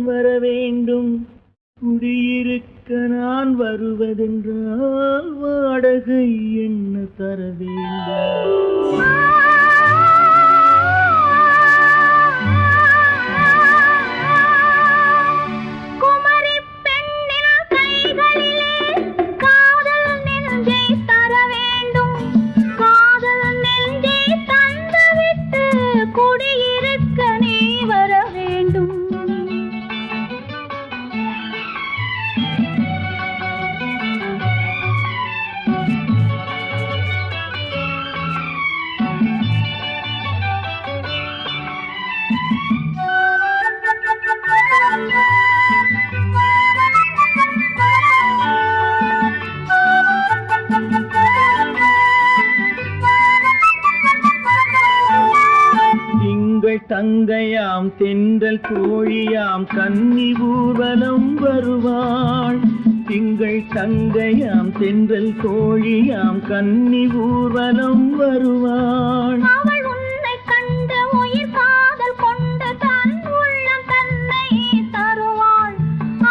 வர வேண்டும். குடியிருக்க நான் வருவதென்றால் வாடகை என்ன தர வேண்டும். தங்கையாம் தென்றல் தோழியாம் கன்னி ஊர்வலம் வருவாள். திங்கள் தங்கையாம் தென்றல் தோழியாம் கன்னி ஊர்வலம் வருவாள். அவள் உன்னை கண்டு உயிர் காதல் கொண்டு தன் உள்ளம் தன்னை தருவாள்.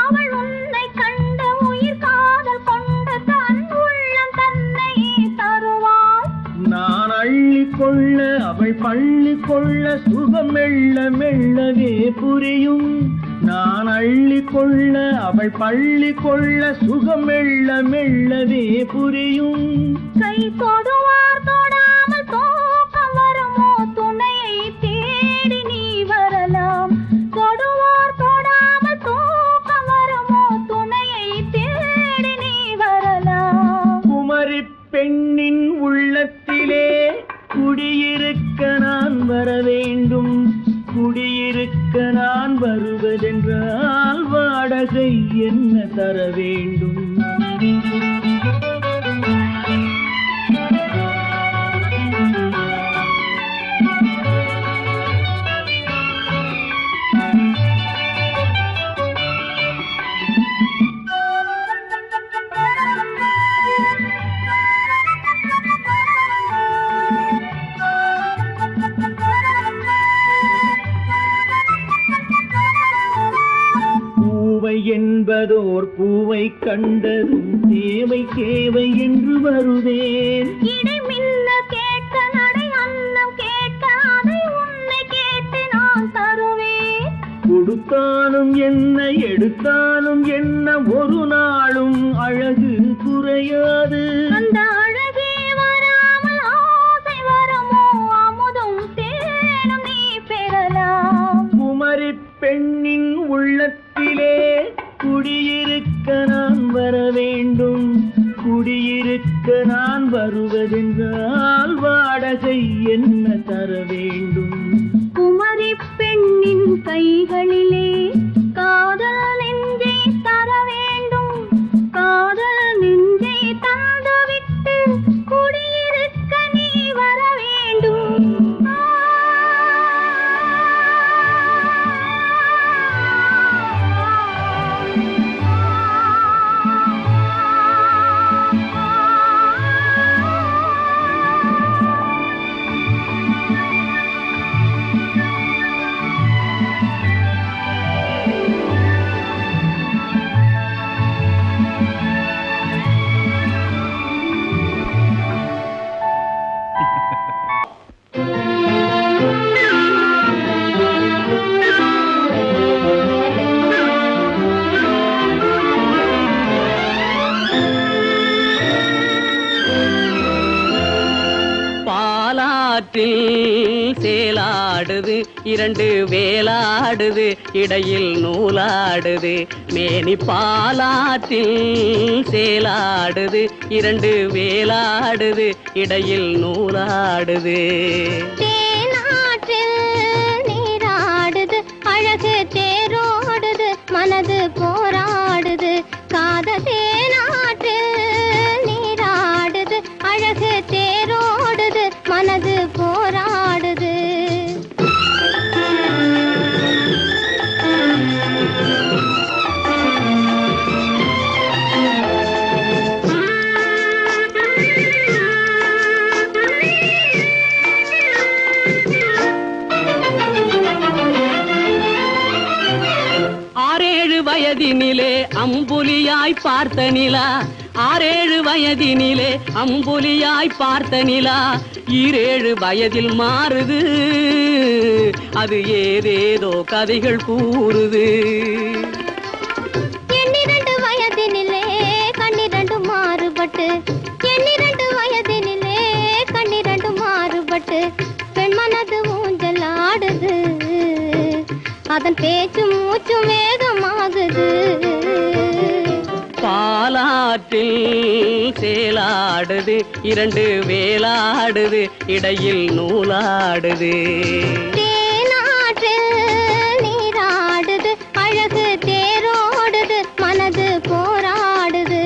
அவள் உன்னை கண்டு உயிர் காதல் கொண்டு தன் உள்ளம் தன்னை தருவாள். நான் அள்ளி கொள்ள அவள் பள்ளி கொள்ள சுகம் மெல்ல மெல்லவே புரியும். நான் அள்ளி கொள்ள அவள் பள்ளி கொள்ள சுகம் மெல்ல மெல்லவே புரியும். கை தொடுவார் தொடாமல் தூக்கம் வருமோ துணையை தேடி நீ வரலாம். தொடுவார் தொடாமல் தூக்கம் வருமோ துணையை தேடி நீ வரலாம். குமரி பெண்ணின் உள்ளத்திலே குடியிருக்க நான் வர வேண்டும். குடியிருக்க நான் வருவதென்றால் வாடகை என்ன தர வேண்டும். என்பதோர் பூவை கண்டதும் தேவை தேவை என்று வருவேன். இடை மின்ன கேட்க நடை அன்னம் கேட்க அதை உன்னை கேட்டு நான் தருவேன். கொடுத்தாலும் என்ன எடுத்தாலும் என்ன ஒரு நாளும் அழகு குறையாது. அந்த அழகே வராமல் ஆசை வரமோ அமுதும் தேனும் நீ பெறலாம். குமரி பெண்ணின் உள்ளத்திலே குடியிருக்க நான் வர வேண்டும். குடியிருக்க நான் வருவதென்றால் வாடகை என்ன தர வேண்டும். குமரி பெண்ணின் கைகளிலே காதல் நெஞ்சை தர வேண்டும். காதல் நெஞ்சை தந்துவிட்டு குடியிருக்க நீ வர வேண்டும். சேலாடுது இரண்டு வேலாடுது இடையில் நூலாடுது. மேனி பாலாற்றில் சேலாடுது இரண்டு வேலாடுது இடையில் நூலாடுது. தேனாற்றில் நீராடுது அழகு தேரோடுது மனது போராடுது. காதல் தேனாற்றில் நீராடுது அழகு தேரோடுது மனது போராடுது. வயதினிலே அம்புலியாய் பார்த்த நிலா, 6-7 வயதினிலே அம்புலியாய் பார்த்த நிலா, 7 வயதில் மாறுது, அது ஏதேதோ கதைகள் கூறுது. 12 வயதினிலே கண்ணிரண்டு மாறுபட்டு, 12 வயதினிலே கண்ணிரண்டு மாறுபட்டு, பெண் மனது ஊஞ்சல் ஆடுது, அதன் பேச்சு மூச்சு வேகமாகுது. பாலாற்றில் சேலாடுது, 2 வேலாடுது, இடையில் நூலாடுது. தேனாற்றில் நீராடுது, அழகு தேரோடுது, மனது போராடுது.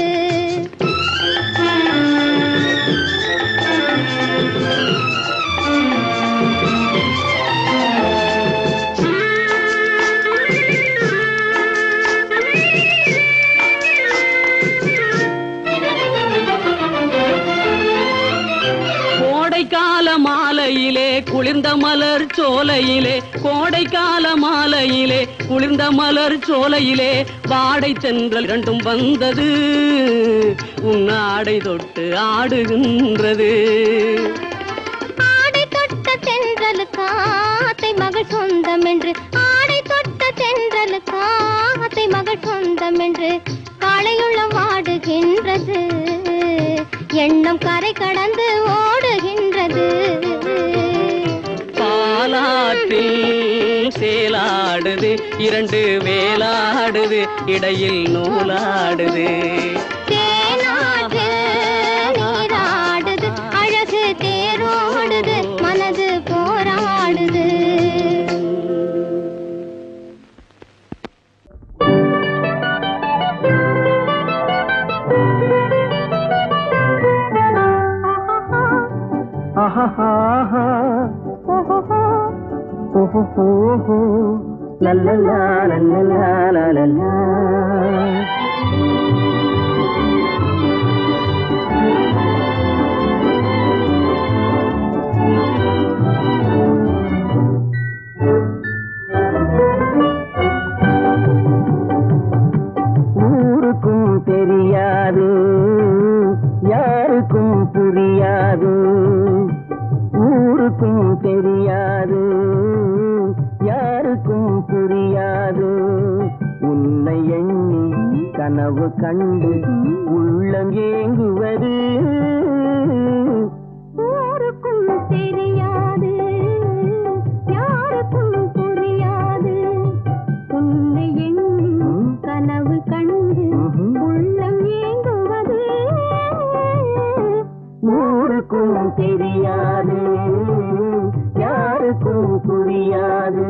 கோடைக்கால மாலையிலே குளிர்ந்த மலர் சோலையிலே, கோடைக்கால மாலையிலே குளிர்ந்த மலர் சோலையிலே, வாடை தென்றல் 2 வந்தது, உன்னாடை தொட்டு ஆடுகின்றது. ஆடை தொட்ட தென்றலுக்கு ஆத்தை மகள் சொந்தம் என்று, ஆடை தொட்ட தென்றலுக்கு ஆத்தை மகள் சொந்தம் என்று, காளையுள்ள வாடுகின்றது, எண்ணம் கரை கடந்து ஓடுகின்றது. பாலாற்றில் சேலாடுது, 2 வேலாடுது, இடையில் நூலாடுது. தேனாற்றில் நீராடுது, அழகு தேரோடுது, மனது போராடுது. லல்லலா லல்லலா லல்லலா. ஊருக்கும் தெரியாது, யாருக்கும் புரியாது, ஊருக்கும் தெரியாது, யாருக்கும் புரியாது, உன்னை எண்ணி கனவு கண்டு உள்ளம் ஏங்குவது. ஊருக்கும் தெரியாது, யாருக்கும் புரியாது, உன்னை எண்ணி கனவு கண்டு உள்ளம் ஏங்குவது. ஊருக்கும் தெரியாது, யாருக்கும் புரியாது.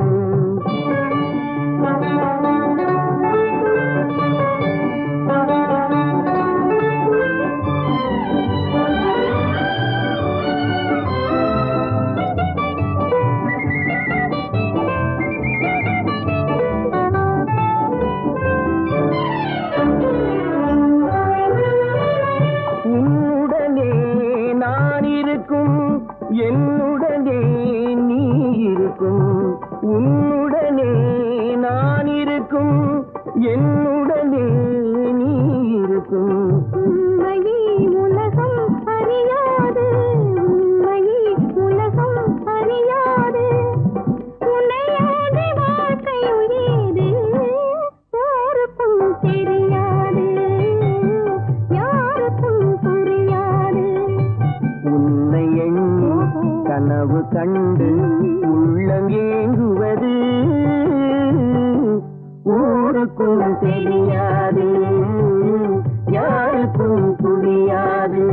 உன்னுடனே நான் இருக்கும், என்னுடனே நீ இருக்கும், உன்னுடனே நான் இருக்கும், என்னுடனே நீ இருக்கும். உண்மையை உலகம் அறியாது, உண்மையை உலகம் அறியாது, உன்னையாதி வாழ்க்கை உயேது, யாருக்கும் தெரியாது, யாருக்கும் புரியாது. உன்னை எண்ணி கனவு கண்டு உள்ளம் ஏங்குவது. ஊருக்கும் தெரியாது, யாருக்கும் புரியாது.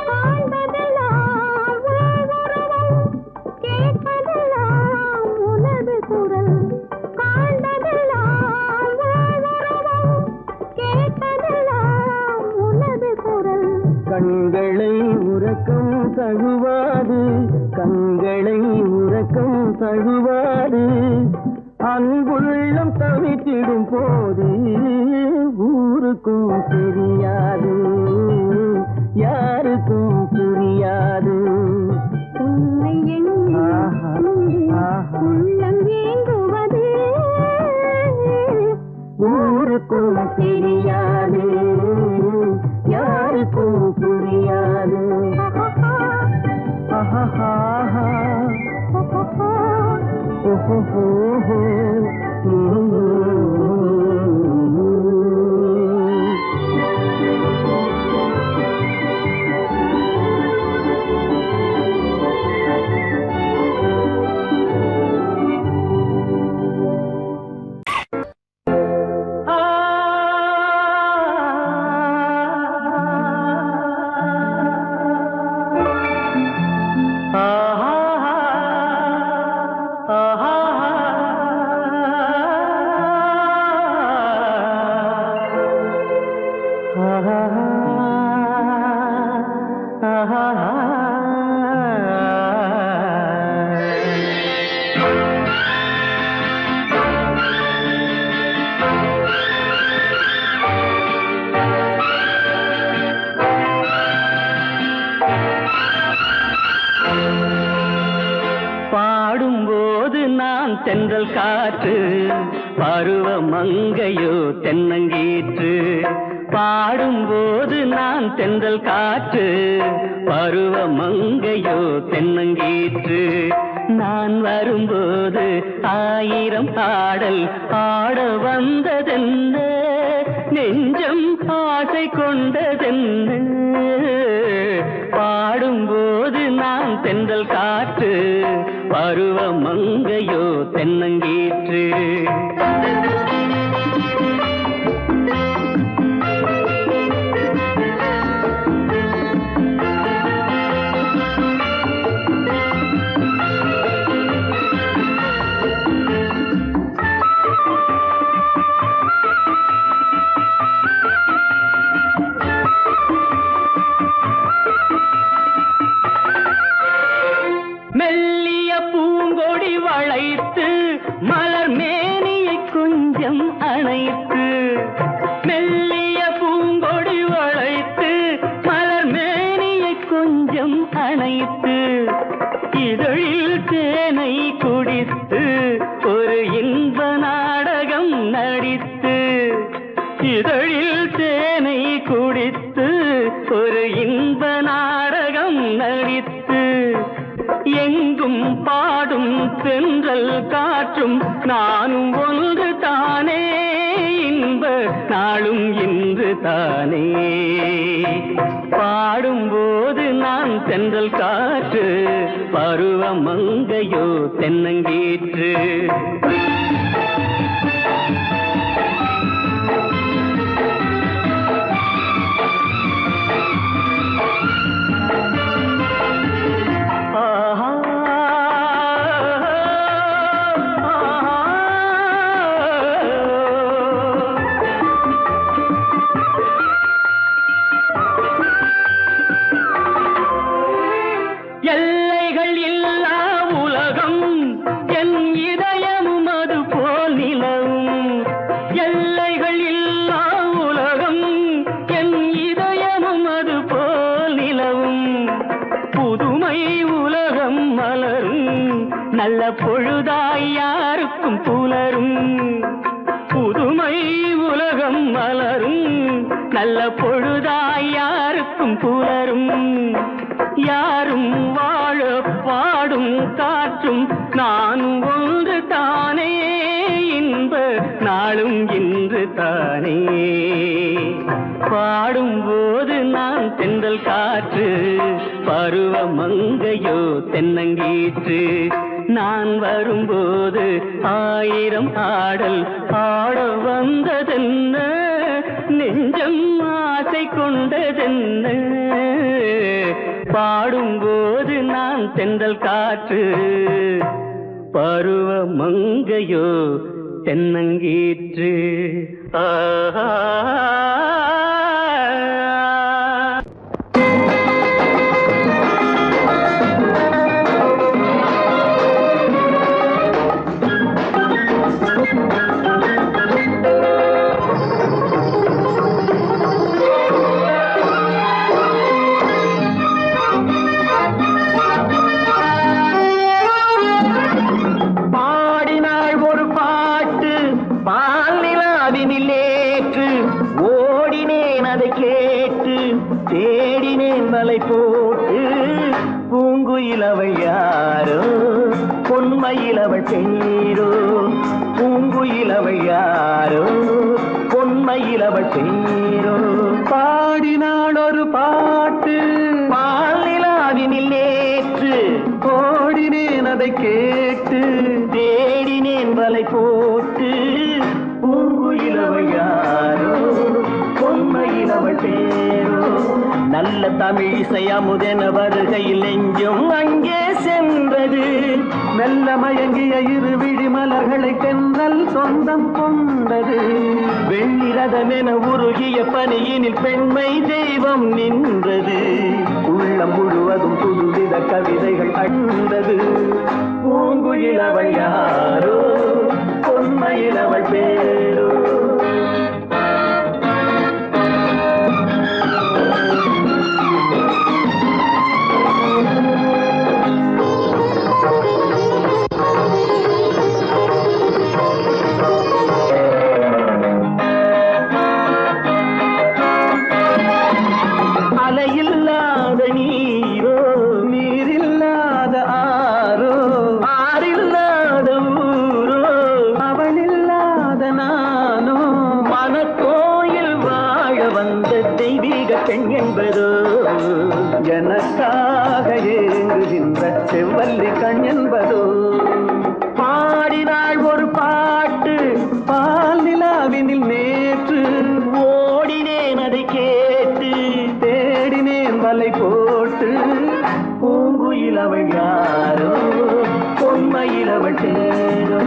காண்பதெல்லாம் உன் உருவம், கேட்பதெல்லாம் உனது குரல், உறக்கம் தழுவாது, கண்களை உறக்கம் தழுவாது. அன்புள்ளம் தவித்திடும் போது ஊருக்கும் தெரியாது, யாருக்கும் புரியாது. உன்னை எண்ணி உள்ளம் ஏங்குவது ஊருக்கும் தெரியாது, யாருக்கும் புரியாது. பாடும்போது நான் தென்றல் காற்று, பருவ மங்கையோ தென்னங்கீற்று. பாடும்போது நான் தென்றல் காற்று, பருவ மங்கையோ தென்னங்கீற்று. நான் வரும்போது 1000 பாடல் ஆட வந்ததென்ன, நெஞ்சம் ஆசை கொண்டதென்ன. பாடும்போது நான் தென்றல் காற்று, பருவ மங்கையோ தென்னங்கீற்று. மெல்லிய பூங்கொடி வளைத்து மலர் மேனியை கொஞ்சம் அணைத்து, மெல்லிய பூங்கொடி வளைத்து மலர் மேனியை கொஞ்சம் அணைத்து, இதழில் தேனை குடித்து ஒரு இன்ப நாடகம் நடித்து, இதழில் தேனை குடித்து ஒரு இன்ப நாடகம் நடித்து, எங்கும் பாடும் தென்றல் காற்றும் நானும் ஒன்று தானே, இன்ப நாளும் இன்று தானே. பாடும்போது நான் தென்றல் காற்று, பருவ மங்கையோ தென்னங்கீற்று. எல்லைகள் இல்லா உலகம் என் இதயமும் அது போல் நிலவும், எல்லைகள் இல்லா உலகம் என் இதயமும் அது போல் நிலவும். புதுமை உலகம் மலரும் நல்ல பொழுதாய் யாருக்கும் புலரும், புதுமை உலகம் மலரும் நல்ல பொழுதாய் யாருக்கும் புலரும். யாரும் வாழ பாடும் காற்றும் நானும் ஒன்று தானே, இன்ப நாளும் இன்று தானே. பாடும்போது நான் தென்றல் காற்று, பருவ மங்கையோ தென்னங்கீற்று. நான் வரும்போது 1000 ஆடல் ஆட வந்ததென்ன, நெஞ்சம் ஆசை கொண்டதென்ன. பாடும்போது நான் தென்றல் காற்று, பருவ மங்கையோ தென்னங்கீற்று. ஆஹா பூங்குயிலவள் யாரோ பொன்மையிலவள் பேரோ பூங்குயிலவள் யாரோ பொன்மையிலவள் பேரோ பாடினாள் ஒரு பாட்டு பாலிலாவினில் நேற்று ஓடினேன் அதை கேட்டு தேடினேன் வலை போட்டு பூங்குயிலவள் யாரோ பொன்மையிலவள் பேரோ நல்ல தமிழ் இசை அமுதென வருகையில் நெஞ்சும் அங்கே சென்றது மெல்ல மயங்கிய இரு விழி மலர்களை தென்றல் சொந்தம் கொண்டது வெண்ணிரதமென உருகிய பனியினில் பெண்மை தெய்வம் நின்றது உள்ளம் முழுவதும் புதுவித கவிதைகள் அண்டது பூங்குயிலவள் யாரோ பொன்மையிலவள் பேரோ அலையில்லாத நீரோ நீரில்லாத ஆரோ ஆறில்லாத ஊரோ அவளில்லாத நானோ மனக்கோயில் வாழ வந்த தெய்வீக பெண் என்பதோ எனக்காக ஏங்குகின்ற செவ்வல்லி கண் என்பதோ பாடினாள் ஒரு பாட்டு பால் நிலாவினில் நேற்று ஓடினேன் அதை கேட்டு தேடினேன் வலை போட்டு பூங்குயிலவள் யாரோ பொன்மையிலவள் பேரோ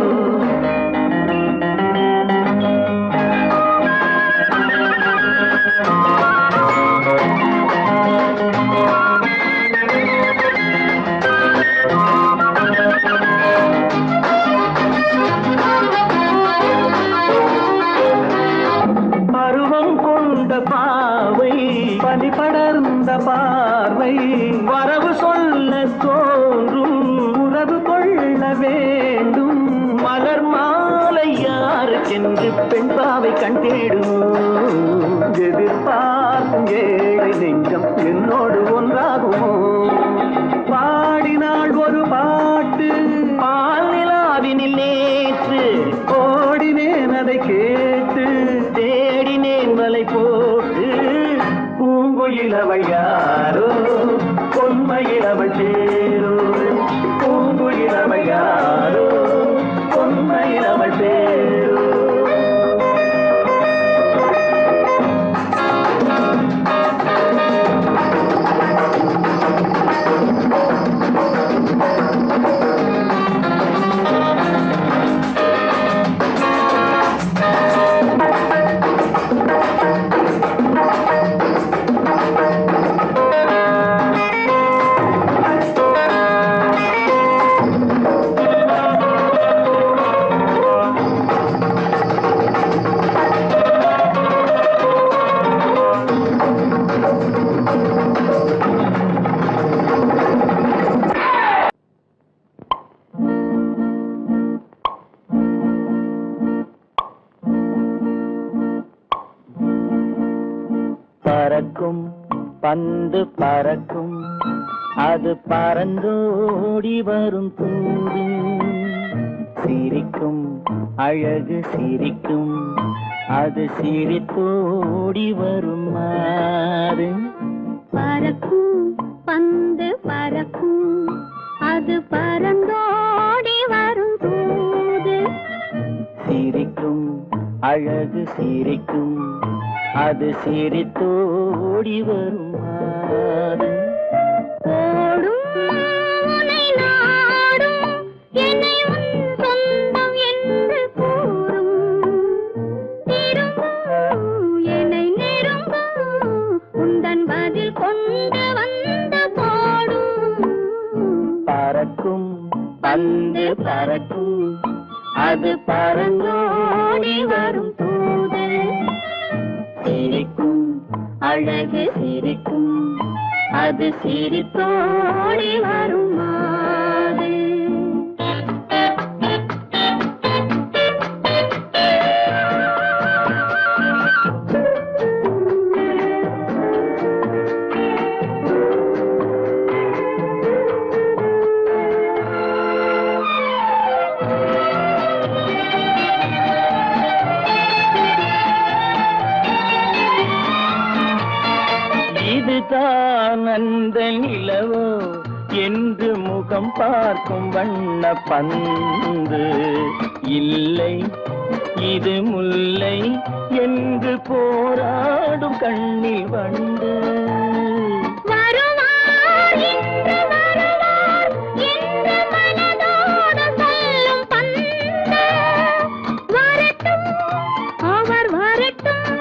பருவம் கொண்ட பாவை பனி படர்ந்த பார்வை வரவு சொல்ல தோன்றும் உறவு கொள்ள வேண்டும் மலர் மாலை யாருக்கென்று பெண் பாவை கண் தேடும் எதிர்பார்க்கும் ஏழை நெஞ்சம் என்னோடு ஒன்றாகுமோ பாடினாள் ஒரு பாட்டு பால் நிலாவினில் நேற்று ஓடினேன் அதை கேட்டு தேடினேன் வலை போட்டு பூங்குயிலவள் யாரோ பொன்மையிலவள் பேரோ பூங்குயிலவள் யாரோ பொன்மையிலவள் பேரோ பறக்கும் பந்து பறக்கும் அது பறந்தோடி வரும் தூது சிரிக்கும் அழகு சிரிக்கும் அது சிரித்தோடி வரும் மாறு பறக்கும் பந்து பறக்கும் அது பறந்தோடி வரும் தூது சிரிக்கும் அழகு சிரிக்கும் அது சிரித்தோடி வரும் மாறு ஓடும் உன்னை நாடும் என்னை உன் சொந்தம் என்று கூறும் திரும்பும் என்னை நெருங்கும் உந்தன் பதில் கொண்டு வந்து போடும் பறக்கும் பந்து பறக்கும் அது பறந்தோடி வரும் தூது சிரிக்கும் அழகு சிரிக்கும் அது சிரித்தோடி வரும் மாது என்று முகம் பார்க்கும் வண்ண பந்து இல்லை இது முல்லை என்று போராடும் கண்ணில் வண்டு வருவார் இன்று வருவார் என்று மனதோடு சொல்லும் பந்து வரட்டும் அவர் வரட்டும்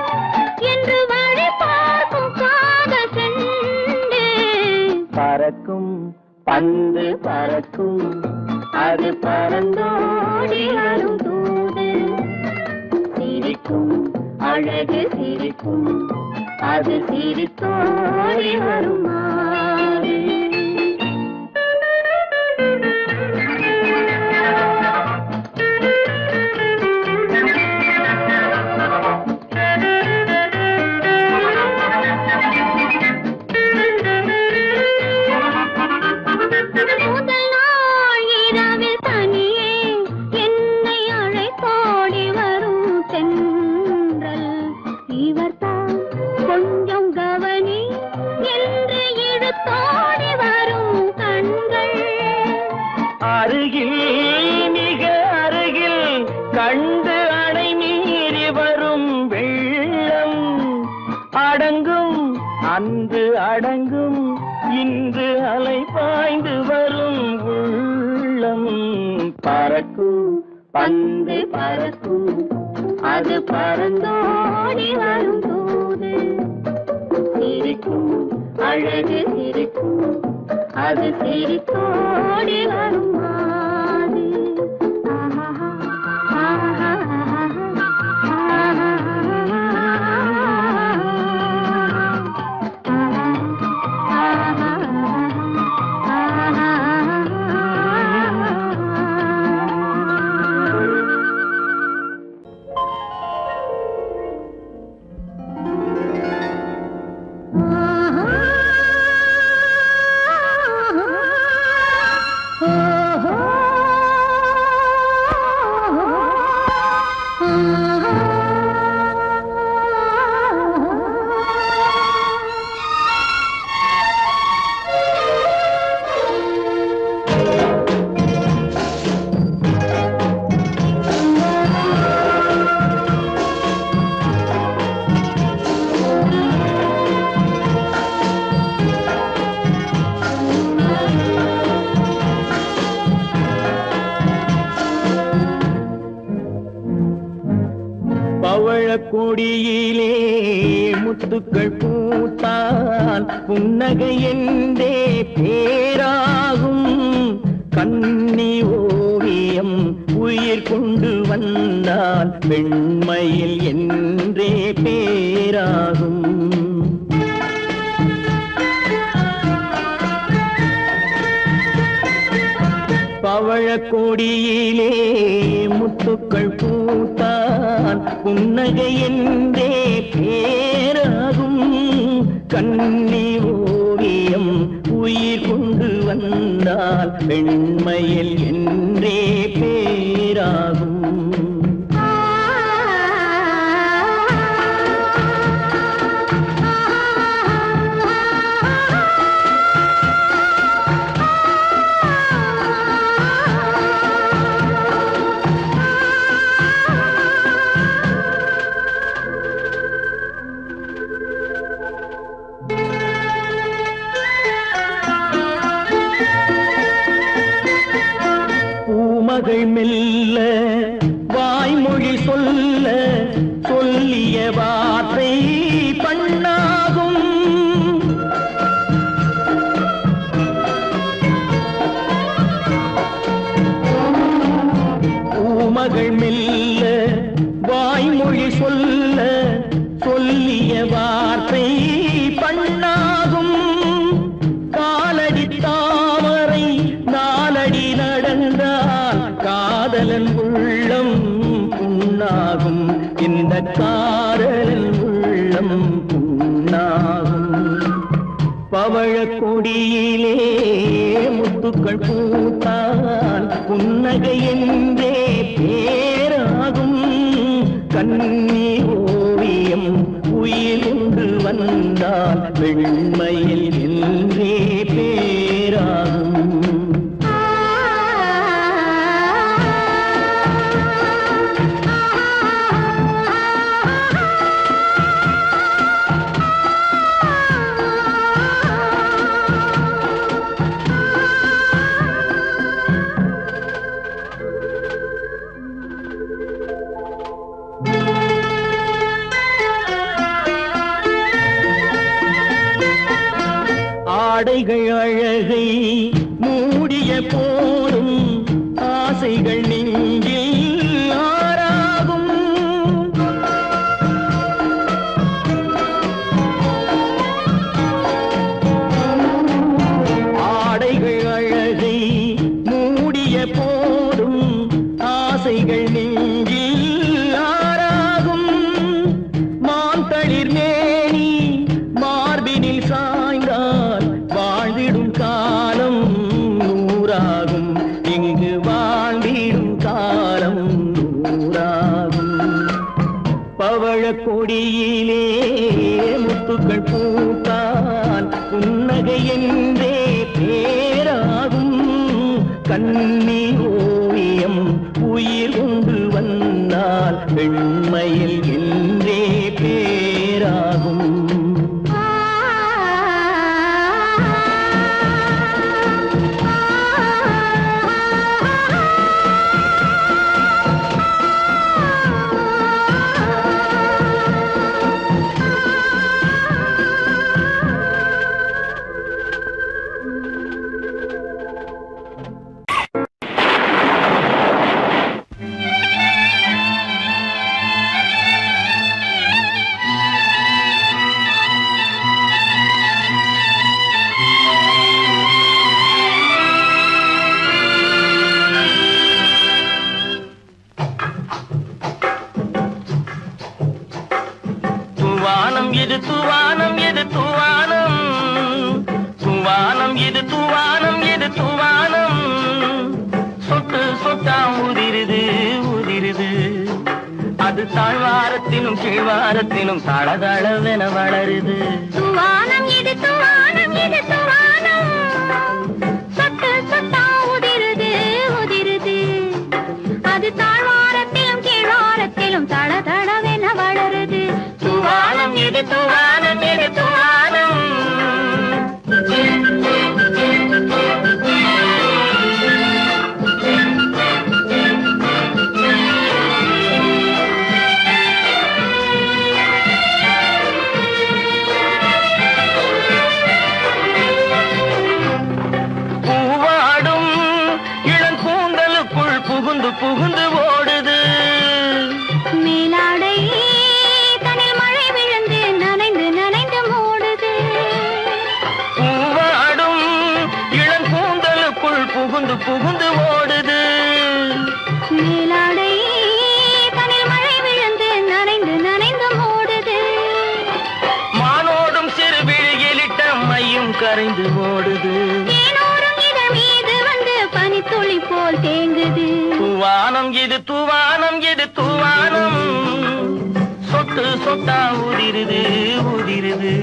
என்று வழி பார்க்கும் காதல் செண்டு பறக்கும் பந்து பறக்கும் அது பறந்தோடி வரும் தூது சிரிக்கும் அழகு சிரிக்கும் அது சிரித்தோடி வரும் மாறு முதல் நாள் இரவில் தனியே என்னை அழைத்தோடி வரும் தென்றல் இவர்தான் கொஞ்சம் கவனி என்று இழுத்தோடி வரும் கண்கள் அருகில் மிக அருகில் கண்டு அணை மீறி வரும் வெள்ளம் அடங்கும் அன்று அடங்கும் இன்று அலை பாய்ந்து வரும் உள்ளம் பறக்கும் பந்து பறக்கும் அது பறந்தோடி வரும் தூது சிரிக்கும் அழகு சிரிக்கும் அது சிரித்தோடி வரும் மாது கொடியிலே முத்துக்கள் பூத்தால் புன்னகை என்றே பேராகும் கண்ணி ஓவியம் உயிர் கொண்டு வந்தால் வெண்மையில் என்றே பேராகும் பவழக்கொடியிலே முத்துக்கள் பூத்தால் புன்னகை என்றே பேராகும் கண்ணி ஓவியம் உயிர் கொண்டு வந்தால் வெண்மையில் என்றே பேராகும் மகள் மெல்ல வாய்மொழி சொல்ல சொல்லிய வார்த்தை பண்ணாகும் பூமகள் மெல்ல வாய்மொழி சொல்ல சொல்லிய வார்த்தை பண்ணாகும் காலடி தாமரை நாலடி நடந்தால் காதலன் உள்ளம் புண்ணாகும் இந்த காதலன் உள்ளம் புண்ணாகும் பவழக்கொடியிலே முத்துக்கள் பூத்தால் புன்னகை என்றே பேராகும் கண்ணி ஓவியம் உயிர் கொண்டு வந்தால் வெண்மையில் என்றே பேராகும் அழகை மூடிய போதும் ஆசைகள் நெஞ்சில் ஆறாகும். ஆடைகள் அழகை மூடிய போதும் ஆசைகள் நெஞ்சில் ஆறாகும். மான் தளிர் மேனி மார்பினில் சாய்ந்தால் வாழ்ந்திடும் காலம் நூறாகும். இங்கு வாழ்ந்திடும் காலம் நூறாகும். பவழ கொடியிலே முத்துக்கள் பூத்தால் புன்னகை என்றே பேராகும். கண்ணி ஓவியம் உயிர் கொண்டு வந்தால் பெண்மையில் என்றே பேராகும். தூவானம் இது தூவானம் இது தூவானம், தூவானம் இது தூவானம் இது தூவானம். சொட்டு சொட்டா உதிருது உதிருது. அது தாழ்வாரத்திலும் கீழ்வாரத்திலும் தளதளவென வளருது. தூவானம் இது தூவானம் இது தூவானம். சொட்டு சொட்டா உதிருது உதிருது. அது தாழ்வாரத்திலும் கீழ்வாரத்திலும் தளதளவென வளருது. தூவானம் இது தூவானம் இது தூவானம். பூவாடும் இளங்கூந்தலுக்குள் புகுந்து புகுந்து ஓடுது. மேலாடை தனில் மழை விழுந்து நனைந்து நனைந்து மூடுது. பூவாடும் இளங்கூந்தலுக்குள் புகுந்து புகுந்து ஓடுது. மேலாடை தனில் மழை விழுந்து நனைந்து நனைந்து மூடுது. மானோடும் சிறு விழியிலிட்ட மையும் கரைந்து ஓடுது. தேனோரும் இதழ் மீது வந்து பனித்துளி போல் தேங்குது. தூவானம் இது தூவானம் இது தூவானம். சொட்டு சொட்டா உதிருது உதிருது.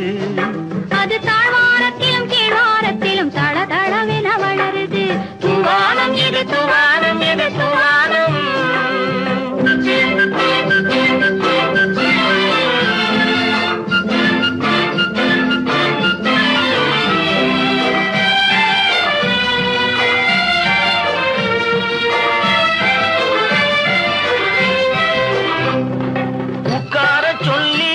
அது தாழ்வாரத்திலும் கீழ்வாரத்திலும் தளதளவென வளருது. தூவானம் இது தூவானம் இது தூவானம். உட்கார சொல்லி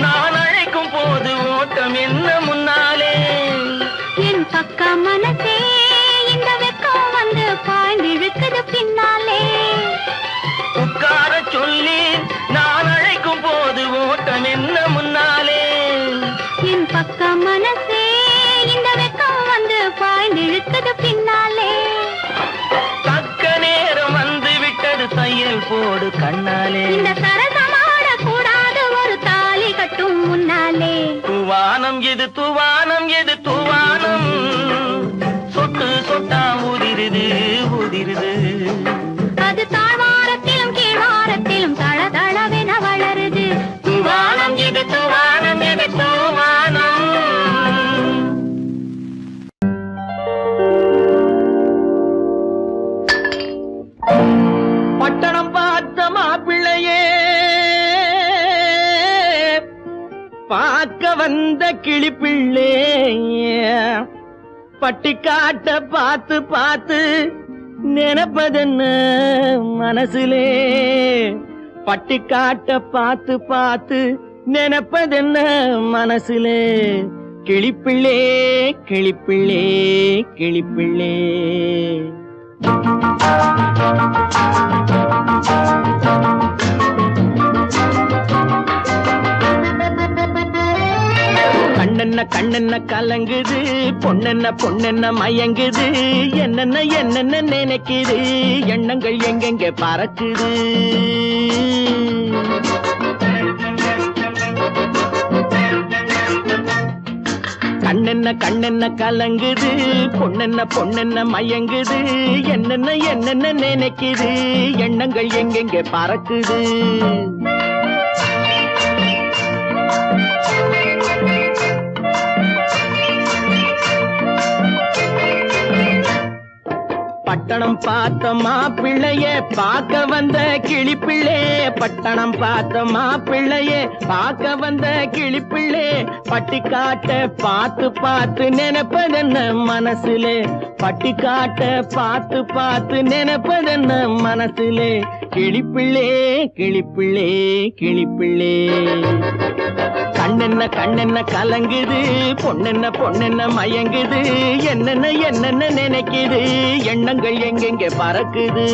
நான் அழைக்கும் போது ஓட்டம் என்ன முன்னாலே. என் பக்க மனசே இந்த வெக்கம் வந்து பாய்ந்திழுக்குது பின்னாலே. உட்கார சொல்லி நான் அழைக்கும் போது ஓட்டம் என்ன முன்னாலே. என் பக்க மனசே இந்த வெக்கம் வந்து பாய்ந்திழுக்குது பின்னாலே. தக்க நேரம் வந்து விட்டது தையல் போடு கண்ணாலே. இந்த சரசமாட கூடாது ஒரு தாலி கட்டும் முன்னாலே. தூவானம் இது தூவானம் இது தூவானம். சொட்டு சொட்டா உதிருது உதிருது. அது தாழ்வாரத்திலும் கீழ்வாரத்திலும் தளதளவென வளருது. தூவானம் இது தூவானம் இது தூவானம். பட்டணம் பார்த்த மாப்பிள்ளையே, பார்க்க வந்த கிளிப்பிள்ளே, பட்டிக்காட்ட பார்த்து பார்த்து நினைப்பதென்ன மனசுலே. பட்டிக்காட்ட பார்த்து பார்த்து நினைப்பதென்ன மனசுலே. கிளிப்பிள்ளே கிளிப்பிள்ளே கிளிப்பிள்ளே. கண்ணென்ன கண்ணென்ன கலங்குது, பொண்ணென்ன பொண்ணென்ன மயங்குது, என்னென்ன என்னென்ன நினைக்குது, எண்ணங்கள் எங்கெங்க பறக்குது. கண்ணென்ன கண்ணென்ன கலங்குது, பொண்ணென்ன பொண்ணென்ன மயங்குது, என்னென்ன என்னென்ன நினைக்குது, எண்ணங்கள் எங்கெங்க பறக்குது. பட்டணம் பார்த்த மாப்பிள்ளைய பார்க்க வந்த கிளிப்பிள்ளே, பட்டணம் பார்த்த மாப்பிள்ளைய பார்க்க வந்த கிளிப்பிள்ளே, பட்டிக்காட்ட பார்த்து பார்த்து நினைப்பதென்ன மனசுலே, பட்டிக்காட்ட பார்த்து பார்த்து நினைப்பதென்ன மனசுலே, கிளிப்பிள்ளே கிளிப்பிள்ளே கிளிப்பிள்ளே. கண்ணென்ன கண்ணென்ன கலங்குது, பொண்ணென்ன பொண்ணென்ன மயங்குது, என்னென்ன என்னென்ன நினைக்குது, எண்ணங்கள் எங்கெங்க பறக்குது.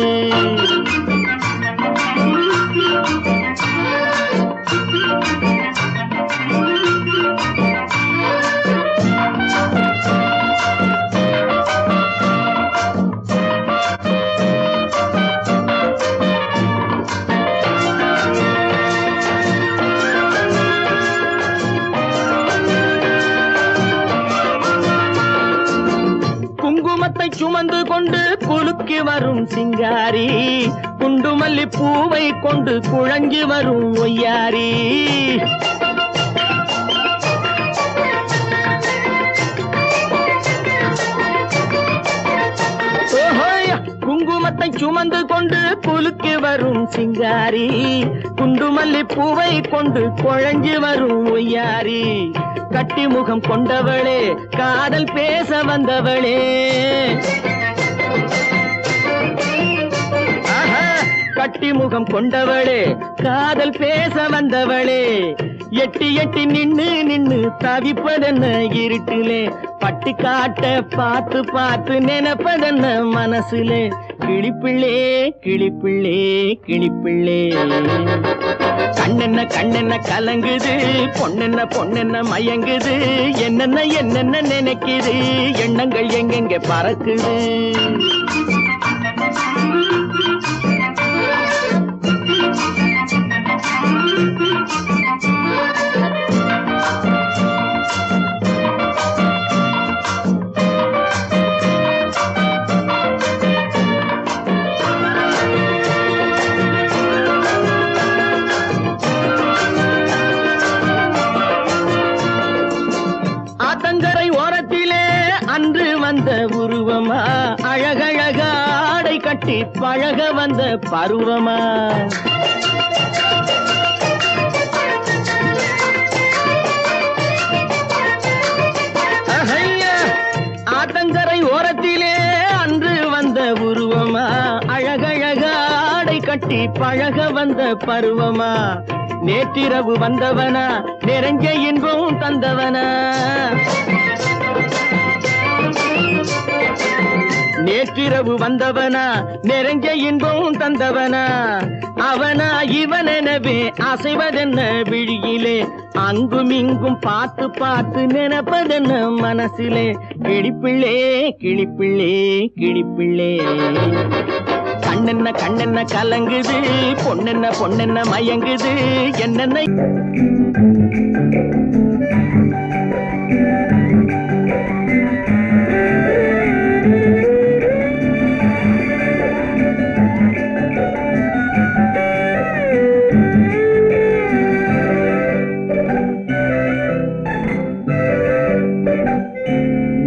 குங்குமத்தை சுமந்து கொண்டு குலுக்கி வரும் சிங்காரி, குண்டுமல்லி பூவை கொண்டு குழஞ்சி வரும் ஒய்யாரி. குங்குமத்தை சுமந்து கொண்டு குலுக்கி வரும் சிங்காரி, குண்டுமல்லி பூவை கொண்டு குழஞ்சி வரும் ஒய்யாரி. கட்டி முகம் கொண்டவளே, காதல் பேச வந்தவளே, கட்டி முகம் கொண்டவளே, காதல் பேச வந்தவளே, எட்டி எட்டி நின்னு நின்னு தவிப்பதென்ன இருட்டிலே, பட்டி காட்ட பார்த்து பார்த்து நினைப்பதென்ன மனசுலே, கிளிப்பிள்ளே கிளிப்பிள்ளே கிளிப்பிள்ளே. கண்ணென்ன கண்ணென்ன கலங்குது, பொண்ணென்ன பொண்ணென்ன மயங்குது, என்னென்ன என்னென்ன நினைக்குது, எண்ணங்கள் எங்கெங்க பறக்குது. ஆத்தங்கரை ஓரத்திலே அன்று வந்த உருவமா, அழகழக ஆடை கட்டி பழக வந்த பருவமா. ஆத்தங்கரை ஓரத்திலே அன்று வந்த உருவமா, அழகழக ஆடை கட்டி பழக வந்த பருவமா. நேற்றிரவு வந்தவனா, நிறைஞ்ச இன்பம் தந்தவனா, நேற்றிரவு வந்தவனா, நிறைஞ்ச இன்பம் தந்தவனா. அவனா இவனெனவே அசைவதென்ன விழியிலே, அங்கும் இங்கும் பார்த்து பார்த்து நினைப்பதென்ன மனசிலே, கிளிப்பிள்ளே கிளிப்பிள்ளே கிளிப்பிள்ளே. கண்ணென்ன கண்ணென்ன கலங்குது, பொண்ணென்ன பொண்ணென்ன மயங்குது, என்னென்ன.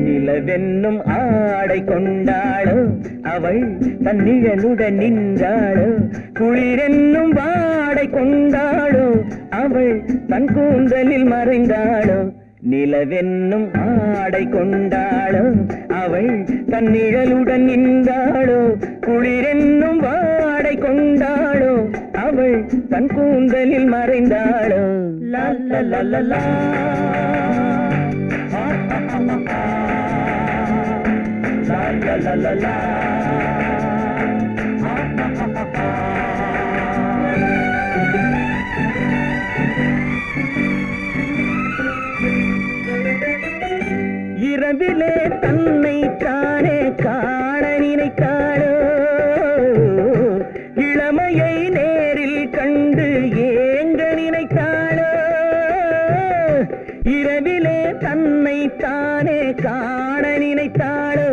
நிலவென்னும் ஆடை கொண்டாளோ, அவள் தன் நிழலுடன் நின்றாளோ, குளிரென்னும் வாடை கொண்டாளோ, அவள் தன் கூந்தலில் மறைந்தாளோ. நிலவென்னும் ஆடை கொண்டாளோ, அவள் தன் நிழலுடன் நின்றாளோ, குளிரென்னும் வாடை கொண்டாளோ, அவள் தன் கூந்தலில் மறைந்தாளோ. லா லா லா லா லா. la la la. இரவிலே தன்னை தானே காண நினைத்தாளோ, இளமையை நேரில் கண்டு ஏங்க நினைத்தாளோ. இரவிலே தன்னை தானே காண நினைத்தாளோ,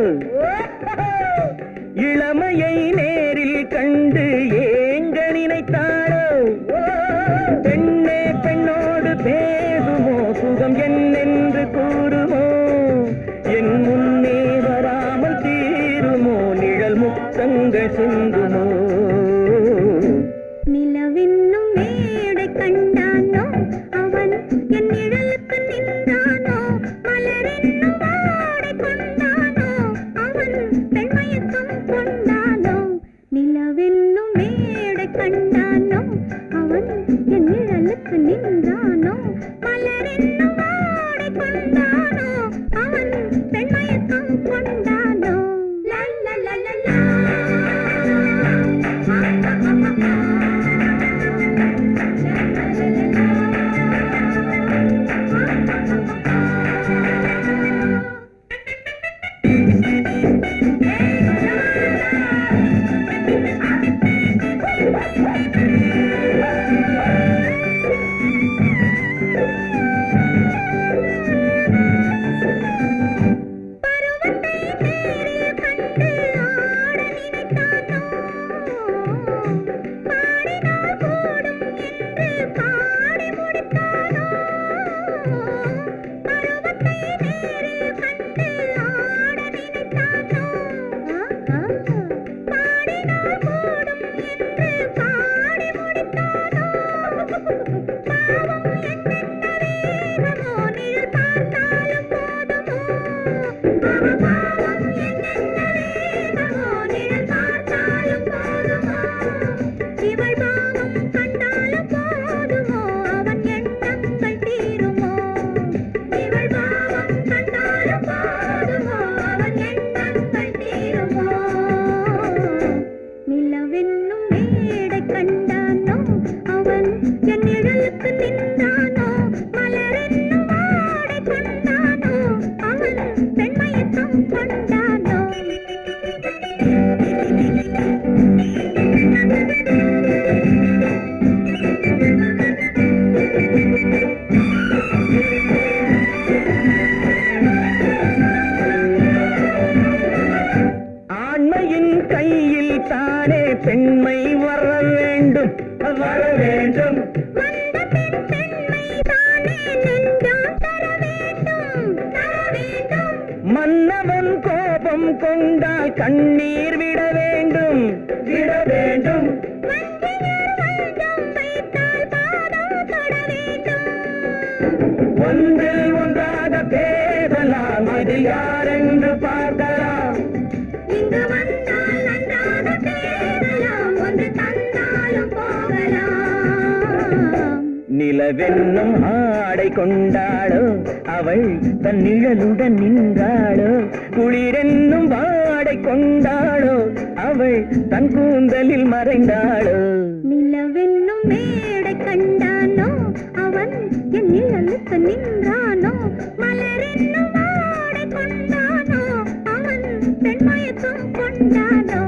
இளமையை நேரில் கண்டு ஏங்க நினைத்தாளோ. பெண்ணே பெண்ணோடு பேசுமோ, சுகம் என்னென்று கூறுமோ, என் முன்னே வராமல் தீருமோ, நிழல் முத்தங்கள் சிந்துமோ. நிலவென்னும் மேடை கண்டானோ, அவன் என் நிழலுக்கு நின்றானோ. மலரென்னும் வாடை கொண்டானோ, அவன் பெண்மயக்கம் கொண்டானோ. நிலவென்னும் மேடை கண்டானோ, அவன் என் நிழலுக்கு நின்றானோ. மலரென்னும் வாடை கொண்டானோ, அவன் பெண்மயக்கம் கொண்டானோ. லா லா லா லா லா. ஆண்மையின் கையில் தானே பெண்மை வர வேண்டும், வர வேண்டும். மன்னவன் கோபம் கொண்டால் கண்ணீர் விட வேண்டும், விட வேண்டும். ஒன்றில் ஒன்றாக பேசலாம், அது யாரென்று பார்க்கலாம். இங்கு வந்தால் நன்றாக பேசலாம், ஒன்று தந்தாலும் போகலாம். நிலவென்னும் ஆடை கொண்டாளோ, அவள் தன் நிழலுடன் நின்றாளோ. குளிரென்னும் வாடை கொண்டாளோ, அவள் தன் கூந்தலில் மறைந்தாளோ. நிலவென்னும் மேடை கண்டானோ, அவன் என் நிழலுக்கு நின்றானோ. மலரென்னும் வாடை கொண்டானோ, அவன் பெண்மயக்கம் கொண்டானோ.